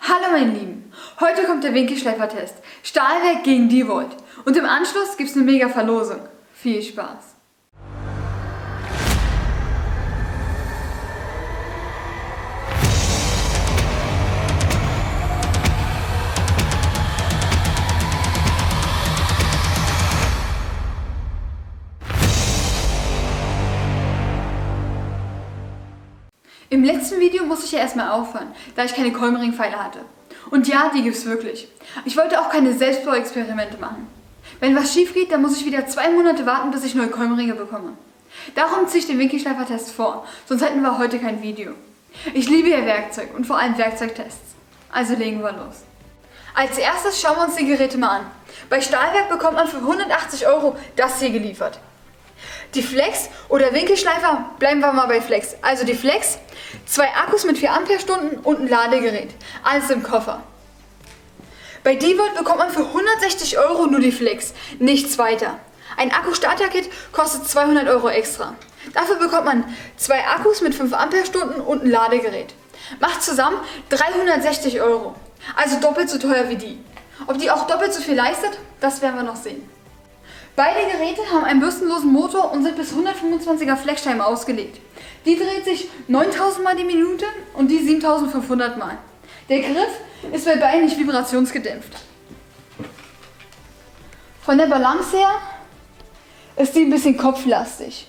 Hallo meine Lieben, heute kommt der Winkelschleifer-Test. Stahlwerk gegen DeWalt. Und im Anschluss gibt es eine mega Verlosung. Viel Spaß! Im letzten Video musste ich ja erstmal aufhören, da ich keine Kolmering-Pfeile hatte. Und ja, die gibt's wirklich. Ich wollte auch keine Selbstbauexperimente machen. Wenn was schief geht, dann muss ich wieder 2 Monate warten, bis ich neue Kolmeringe bekomme. Darum ziehe ich den Winkelschleifer-Test vor, sonst hätten wir heute kein Video. Ich liebe ja Werkzeug und vor allem Werkzeugtests. Also legen wir los. Als erstes schauen wir uns die Geräte mal an. Bei Stahlwerk bekommt man für 180 € das hier geliefert. Die Flex oder Winkelschleifer, bleiben wir mal bei Flex. Also die Flex, 2 Akkus mit 4 Ampere-Stunden und ein Ladegerät. Alles im Koffer. Bei DeWalt bekommt man für 160 € nur die Flex, nichts weiter. Ein Akku-Starter-Kit kostet 200 € extra. Dafür bekommt man 2 Akkus mit 5 Ampere-Stunden und ein Ladegerät. Macht zusammen 360 €. Also doppelt so teuer wie die. Ob die auch doppelt so viel leistet, das werden wir noch sehen. Beide Geräte haben einen bürstenlosen Motor und sind bis 125er Fleckscheiben ausgelegt. Die dreht sich 9000 Mal die Minute und die 7500 Mal. Der Griff ist bei beiden nicht vibrationsgedämpft. Von der Balance her ist die ein bisschen kopflastig,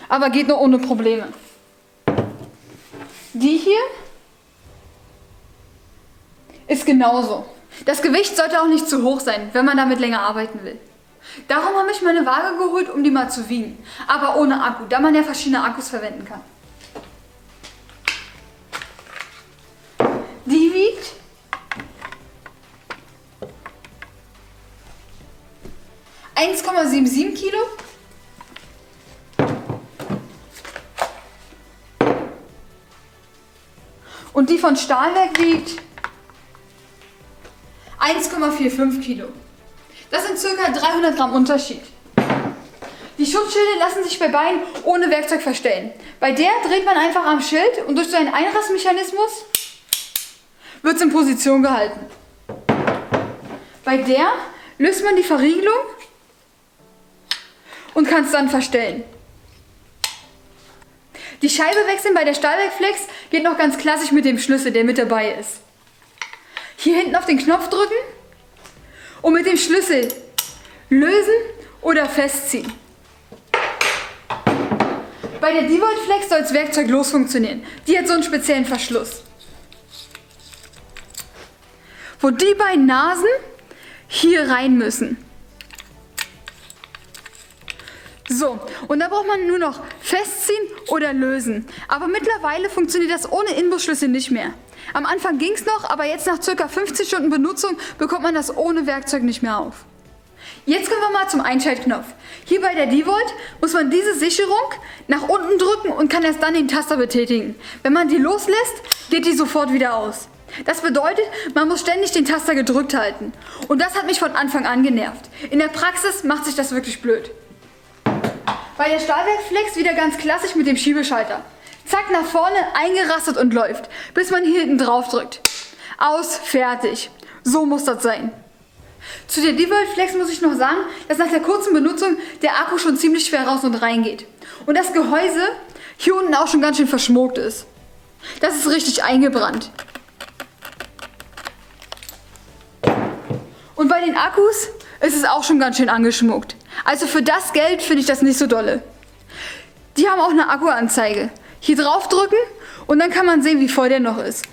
aber geht nur ohne Probleme. Die hier ist genauso. Das Gewicht sollte auch nicht zu hoch sein, wenn man damit länger arbeiten will. Darum habe ich meine Waage geholt, um die mal zu wiegen. Aber ohne Akku, da man ja verschiedene Akkus verwenden kann. Die wiegt 1,77 Kilo. Und die von Stahlwerk wiegt 1,45 Kilo. Das sind ca. 300 Gramm Unterschied. Die Schutzschilde lassen sich bei beiden ohne Werkzeug verstellen. Bei der dreht man einfach am Schild und durch so einen Einrassmechanismus wird es in Position gehalten. Bei der löst man die Verriegelung und kann es dann verstellen. Die Scheibe wechseln bei der Stahlwerk Flex geht noch ganz klassisch mit dem Schlüssel, der mit dabei ist. Hier hinten auf den Knopf drücken und mit dem Schlüssel lösen oder festziehen. Bei der DeWalt Flex soll das Werkzeug los funktionieren. Die hat so einen speziellen Verschluss, wo die beiden Nasen hier rein müssen. So, und da braucht man nur noch festziehen oder lösen. Aber mittlerweile funktioniert das ohne Inbusschlüssel nicht mehr. Am Anfang ging es noch, aber jetzt nach ca. 50 Stunden Benutzung bekommt man das ohne Werkzeug nicht mehr auf. Jetzt kommen wir mal zum Einschaltknopf. Hier bei der DeWalt muss man diese Sicherung nach unten drücken und kann erst dann den Taster betätigen. Wenn man die loslässt, geht die sofort wieder aus. Das bedeutet, man muss ständig den Taster gedrückt halten. Und das hat mich von Anfang an genervt. In der Praxis macht sich das wirklich blöd. Bei der Stahlwerk Flex wieder ganz klassisch mit dem Schiebeschalter. Zack, nach vorne, eingerastet und läuft, bis man hier hinten drauf drückt. Aus, fertig. So muss das sein. Zu der DeWalt Flex muss ich noch sagen, dass nach der kurzen Benutzung der Akku schon ziemlich schwer raus und rein geht. Und das Gehäuse hier unten auch schon ganz schön verschmuckt ist. Das ist richtig eingebrannt. Und bei den Akkus ist es auch schon ganz schön angeschmuckt. Also für das Geld finde ich das nicht so dolle. Die haben auch eine Akkuanzeige. Hier drauf drücken und dann kann man sehen, wie voll der noch ist.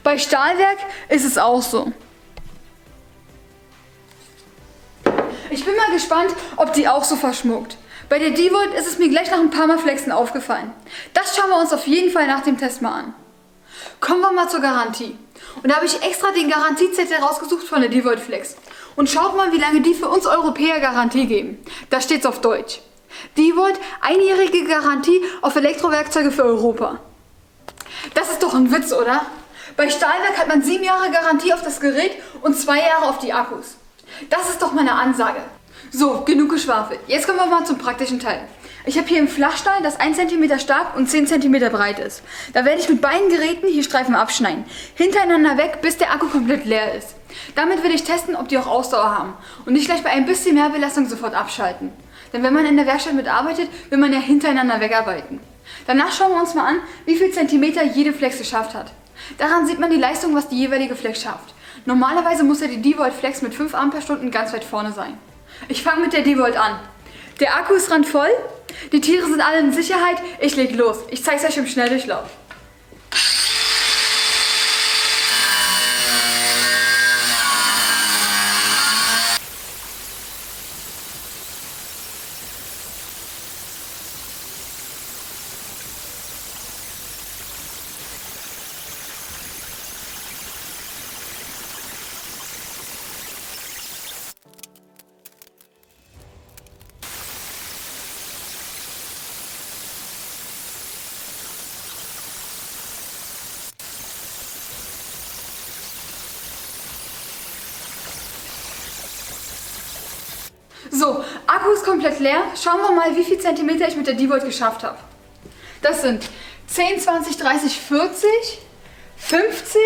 Bei Stahlwerk ist es auch so. Ich bin mal gespannt, ob die auch so verschmuckt. Bei der DeWalt ist es mir gleich nach ein paar Mal Flexen aufgefallen. Das schauen wir uns auf jeden Fall nach dem Test mal an. Kommen wir mal zur Garantie. Und da habe ich extra den Garantiezettel rausgesucht von der DeWalt Flex. Und schaut mal, wie lange die für uns Europäer Garantie geben. Da steht es auf Deutsch. DeWalt, einjährige Garantie auf Elektrowerkzeuge für Europa. Das ist doch ein Witz, oder? Bei Stahlwerk hat man 7 Jahre Garantie auf das Gerät und 2 Jahre auf die Akkus. Das ist doch meine Ansage. So, genug geschwafelt. Jetzt kommen wir mal zum praktischen Teil. Ich habe hier ein Flachstahl, das 1 cm stark und 10 cm breit ist. Da werde ich mit beiden Geräten hier Streifen abschneiden. Hintereinander weg, bis der Akku komplett leer ist. Damit will ich testen, ob die auch Ausdauer haben und nicht gleich bei ein bisschen mehr Belastung sofort abschalten. Denn wenn man in der Werkstatt mitarbeitet, will man ja hintereinander wegarbeiten. Danach schauen wir uns mal an, wie viel Zentimeter jede Flex geschafft hat. Daran sieht man die Leistung, was die jeweilige Flex schafft. Normalerweise muss ja die D-Volt Flex mit 5 Ampere-Stunden ganz weit vorne sein. Ich fange mit der D-Volt an. Der Akku ist randvoll, die Tiere sind alle in Sicherheit, ich leg los. Ich zeige es euch im Schnelldurchlauf. So, Akku ist komplett leer. Schauen wir mal, wie viel Zentimeter ich mit der D-Volt geschafft habe. Das sind 10, 20, 30, 40, 50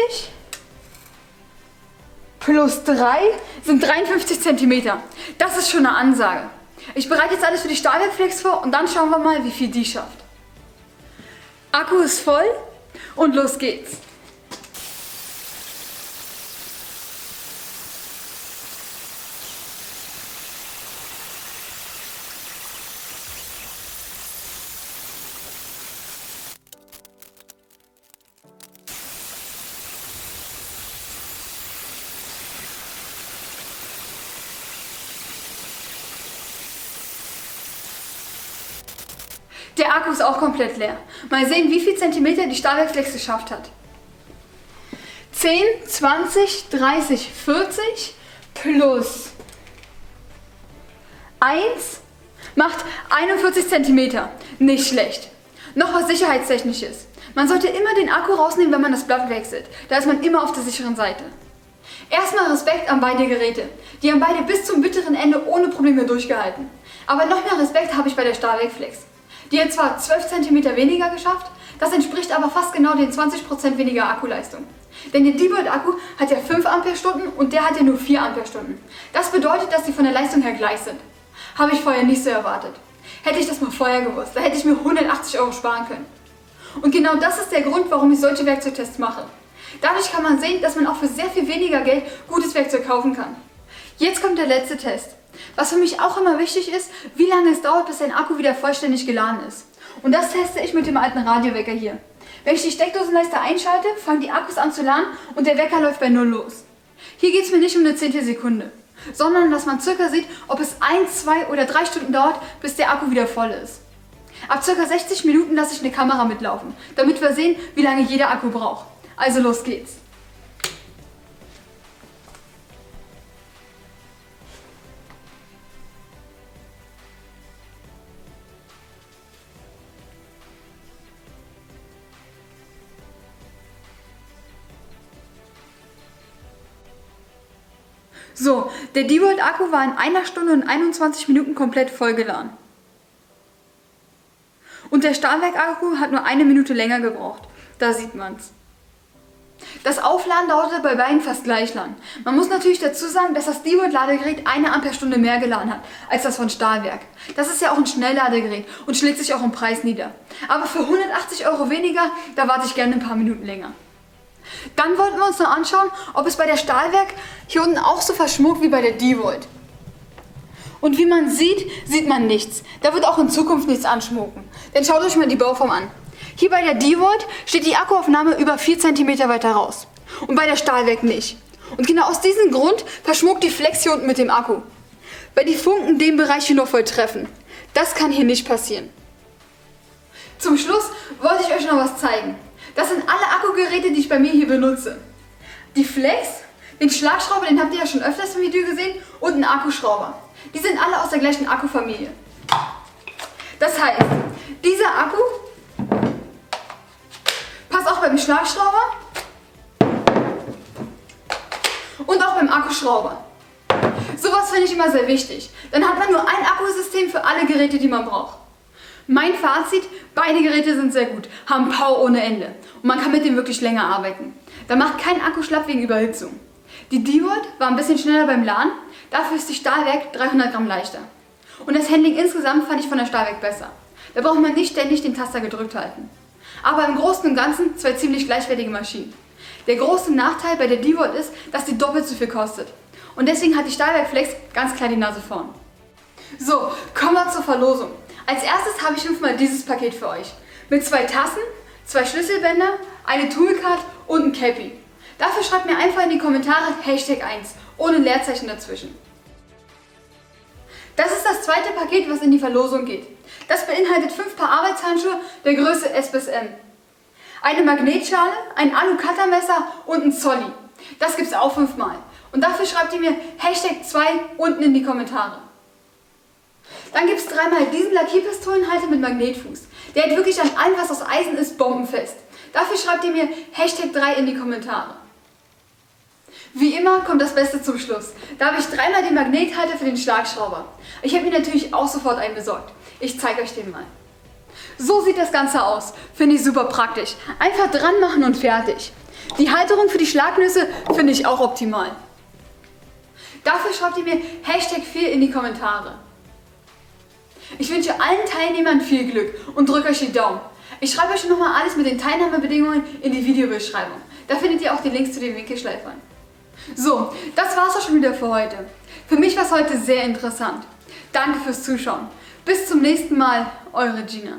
plus 3 sind 53 Zentimeter. Das ist schon eine Ansage. Ich bereite jetzt alles für die Stahlwerkflex vor und dann schauen wir mal, wie viel die schafft. Akku ist voll und los geht's. Der Akku ist auch komplett leer. Mal sehen, wie viel Zentimeter die Stahlwerkflex geschafft hat. 10, 20, 30, 40 plus 1 macht 41 Zentimeter. Nicht schlecht. Noch was Sicherheitstechnisches. Man sollte immer den Akku rausnehmen, wenn man das Blatt wechselt. Da ist man immer auf der sicheren Seite. Erstmal Respekt an beide Geräte. Die haben beide bis zum bitteren Ende ohne Probleme durchgehalten. Aber noch mehr Respekt habe ich bei der Stahlwerkflex. Die hat zwar 12 cm weniger geschafft, das entspricht aber fast genau den 20% weniger Akkuleistung. Denn der D-Volt-Akku hat ja 5 Ampere-Stunden und der hat ja nur 4 Ampere-Stunden. Das bedeutet, dass sie von der Leistung her gleich sind. Habe ich vorher nicht so erwartet. Hätte ich das mal vorher gewusst, da hätte ich mir 180 € sparen können. Und genau das ist der Grund, warum ich solche Werkzeugtests mache. Dadurch kann man sehen, dass man auch für sehr viel weniger Geld gutes Werkzeug kaufen kann. Jetzt kommt der letzte Test. Was für mich auch immer wichtig ist, wie lange es dauert, bis ein Akku wieder vollständig geladen ist. Und das teste ich mit dem alten Radiowecker hier. Wenn ich die Steckdosenleiste einschalte, fangen die Akkus an zu laden und der Wecker läuft bei 0 los. Hier geht es mir nicht um eine Zehntelsekunde, sondern dass man circa sieht, ob es 1, 2 oder 3 Stunden dauert, bis der Akku wieder voll ist. Ab circa 60 Minuten lasse ich eine Kamera mitlaufen, damit wir sehen, wie lange jeder Akku braucht. Also los geht's. So, der D-Volt-Akku war in 1 Stunde und 21 Minuten komplett vollgeladen. Und der Stahlwerk-Akku hat nur 1 Minute länger gebraucht. Da sieht man's. Das Aufladen dauerte bei beiden fast gleich lang. Man muss natürlich dazu sagen, dass das D-Volt-Ladegerät 1 Ampere-Stunde mehr geladen hat als das von Stahlwerk. Das ist ja auch ein Schnellladegerät und schlägt sich auch im Preis nieder. Aber für 180 € weniger, da warte ich gerne ein paar Minuten länger. Dann wollten wir uns noch anschauen, ob es bei der Stahlwerk hier unten auch so verschmuckt wie bei der D-Volt. Und wie man sieht, sieht man nichts. Da wird auch in Zukunft nichts anschmucken. Denn schaut euch mal die Bauform an. Hier bei der D-Volt steht die Akkuaufnahme über 4 cm weiter raus. Und bei der Stahlwerk nicht. Und genau aus diesem Grund verschmuckt die Flex hier unten mit dem Akku. Weil die Funken den Bereich hier noch voll treffen. Das kann hier nicht passieren. Zum Schluss wollte ich euch noch was zeigen. Das sind alle Akkugeräte, die ich bei mir hier benutze. Die Flex, den Schlagschrauber, den habt ihr ja schon öfters im Video gesehen, und einen Akkuschrauber. Die sind alle aus der gleichen Akkufamilie. Das heißt, dieser Akku passt auch beim Schlagschrauber und auch beim Akkuschrauber. Sowas finde ich immer sehr wichtig. Dann hat man nur ein Akkusystem für alle Geräte, die man braucht. Mein Fazit, beide Geräte sind sehr gut, haben Power ohne Ende und man kann mit dem wirklich länger arbeiten. Da macht kein Akku schlapp wegen Überhitzung. Die D-Volt war ein bisschen schneller beim Laden, dafür ist die Stahlwerk 300 Gramm leichter. Und das Handling insgesamt fand ich von der Stahlwerk besser. Da braucht man nicht ständig den Taster gedrückt halten. Aber im Großen und Ganzen zwei ziemlich gleichwertige Maschinen. Der große Nachteil bei der D-Volt ist, dass die doppelt so viel kostet. Und deswegen hat die Stahlwerk Flex ganz klar die Nase vorn. So, kommen wir zur Verlosung. Als erstes habe ich 5-mal dieses Paket für euch. Mit 2 Tassen, 2 Schlüsselbänder, eine Toolcard und ein Cappy. Dafür schreibt mir einfach in die Kommentare #1, ohne Leerzeichen dazwischen. Das ist das zweite Paket, was in die Verlosung geht. Das beinhaltet 5 Paar Arbeitshandschuhe der Größe S bis M. Eine Magnetschale, ein Alu-Cuttermesser und ein Zolli. Das gibt's auch 5-mal. Und dafür schreibt ihr mir #2 unten in die Kommentare. Dann gibt es 3-mal diesen Lackierpistolenhalter mit Magnetfuß. Der hält wirklich an allem, was aus Eisen ist, bombenfest. Dafür schreibt ihr mir #3 in die Kommentare. Wie immer kommt das Beste zum Schluss. Da habe ich 3-mal den Magnethalter für den Schlagschrauber. Ich habe mir natürlich auch sofort einen besorgt. Ich zeige euch den mal. So sieht das Ganze aus. Finde ich super praktisch. Einfach dran machen und fertig. Die Halterung für die Schlagnüsse finde ich auch optimal. Dafür schreibt ihr mir #4 in die Kommentare. Ich wünsche allen Teilnehmern viel Glück und drücke euch die Daumen. Ich schreibe euch nochmal alles mit den Teilnahmebedingungen in die Videobeschreibung. Da findet ihr auch die Links zu den Winkelschleifern. So, das war's auch schon wieder für heute. Für mich war es heute sehr interessant. Danke fürs Zuschauen. Bis zum nächsten Mal, eure Gina.